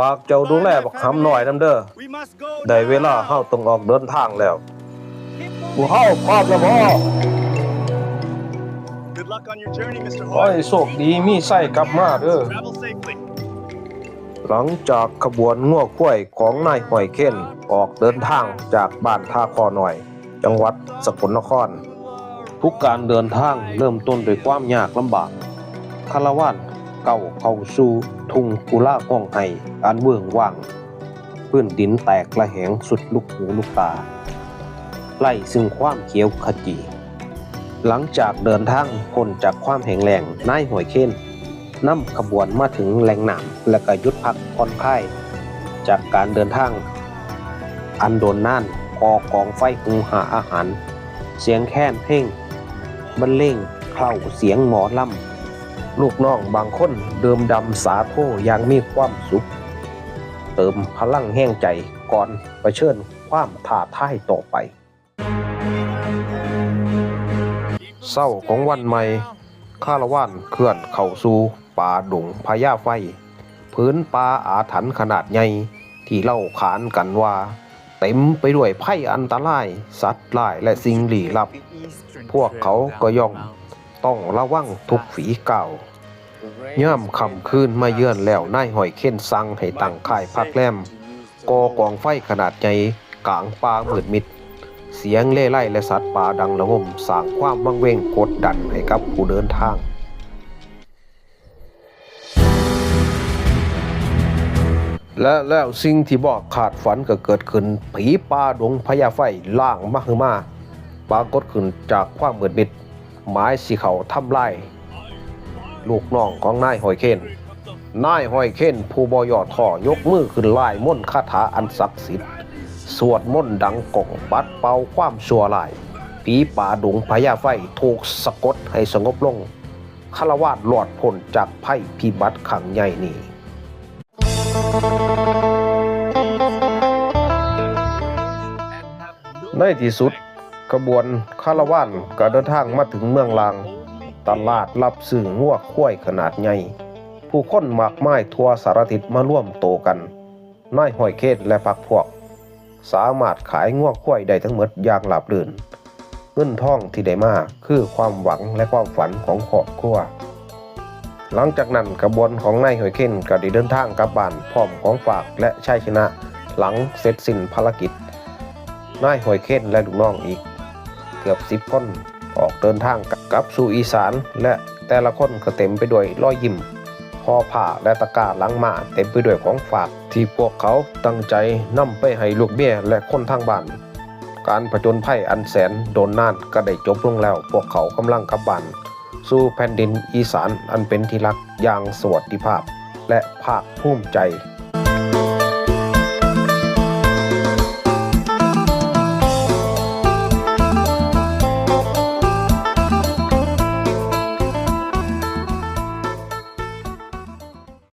ฝากเจ้าดูแลบักหำหน่อยนำเด้อได้เวลาเฮาต้องออกเดินทางแล้วผู้เฮาพร้อมแล้วบ่ขอให้โชคดีมีไส้กลับมาเด้อหลังจากขบวนงัวควายของนายห้อยเค้นออกเดินทางจากบ้านท่าคอหน่อยจังหวัดสกลนครทุกการเดินทางเริ่มต้นด้วยความยากลำบากคาราวานเก่าเข้าสู่ทุ่งกุลาก้องไห้อันเบื้องว่างพื้นดินแตกระแหงสุดลูกหูลูกตาไล่ซึ่งความเขียวขจีหลังจากเดินทางพ้นจากความแห้งแล้งนายห้อยเค้นนำขบวนมาถึงแหล่งน้ำและก็หยุดพักผ่อนคลายจากการเดินทางอันโดนน่านกองไฟหุงหาอาหารเสียงแค้นเพลงบรรเลงเข้าเสียงหมอลำลูกน้องบางคนเดิมดำสาโทอย่างมีความสุขเติมพลังแห้งใจก่อนเผชิญความท้าทายต่อไปเช้าของวันใหม่คาราวานเคลื่อนเข้าสู่ป่าดงพญาไฟพื้นป่าอาถรรพ์ขนาดใหญ่ที่เล่าขานกันว่าเต็มไปด้วยภัยอันตรายสัตว์ร้ายและสิ่งลี้ลับพวกเขาก็ย่อมต้องระวังทุกฝีก้าวย่ำค่ำคืนมาเยือนแล้วนายห้อยเค้นสั่งให้ตั้งค่ายพักแรมกองไฟขนาดใหญ่กลางป่ามืดมิดเสียงเล่ไล่และสัตว์ป่าดังระงมสร้างความวังเวงกดดันให้กับผู้เดินทางและแล้วสิ่งที่บอกขาดฝันก็เกิดขึ้นผีป่าดงพญาไฟล่างมหึมาปรากฏขึ้นจากความมืดมิดหมายสิเขาทำลายลูกน้องของนายห้อยเค้นนายห้อยเค้นผู้บ่ย่อท้อยกมือขึ้นไล่มนต์คาถาอันศักดิ์สิทธิ์สวดมนต์ดังก้องปัดเป่าความชั่วร้ายผีป่าดงพญาไฟถูกสะกดให้สงบลงฆราวาสรอดพ้นจากภัยพิบัติครั้งใหญ่นี้ในที่สุดขบวนคาราวานก็เดินทางมาถึงเมืองลางตลาดรับซื้องัวควายขนาดใหญ่ผู้คนมากมายทั่วสารทิศมาร่วมโตกันนายห้อยเค้นและพรรคพวกสามารถขายงัวควายได้ทั้งหมดอย่างราบรื่นเงินทองที่ได้มาคือความหวังและความฝันของครอบครัวหลังจากนั้นขบวนของนายห้อยเค้นก็ได้เดินทางกลับบ้านพร้อมของฝากและชัยชนะหลังเสร็จสิ้นภารกิจนายห้อยเค้นและลูกน้องอีกเกือบ10 คนออกเดินทางกลับสู่อีสานและแต่ละคนก็เต็มไปด้วยรอยยิ้มห่อผ้าและตะกร้าหลังม้าเต็มไปด้วยของฝากที่พวกเขาตั้งใจนำไปให้ลูกเมียและคนทางบ้านการผจญภัยอันแสนโดนน่านก็ได้จบลงแล้วพวกเขากำลังกลับบ้านสู่แผ่นดินอีสานอันเป็นที่รักอย่างสวัสดิภาพและภาคภูมิใจ